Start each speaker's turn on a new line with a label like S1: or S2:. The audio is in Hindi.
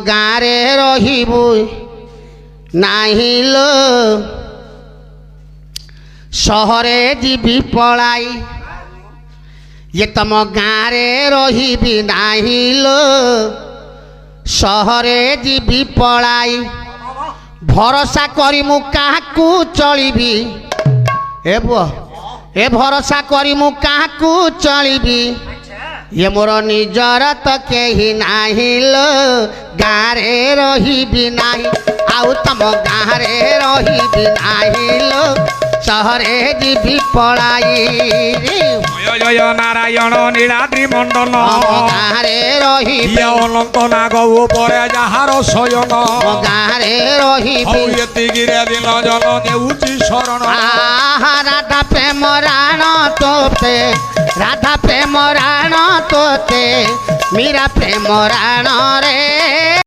S1: गाँरे रहिबु नाही लो सहरे जीवी पलाई ये तुम गाँरे रहिबि नाही लो सहरे जीवी पलाई भरोसा करी मु काहाकू चलिबी ए बुआ ए भरोसा करी मु काहाकू चलिबी ये मोर निजर तो केही नाही लो गाँरे रहिबि नाही आउ तुम गाँरे रहिबि नाही लो सहरे जीवी पलाई
S2: जय जय नारायण नीलाद्रि मंडल
S1: गाँरे रहिबि
S2: अनंत नाग उपरे जाहार शयन
S1: गाँरे रहिबि
S2: एतिगिरे दिन जन नेउची शरण
S1: राधा प्रेम राण तोते राधा प्रेम राण तोते मीरा प्रेम राण रे।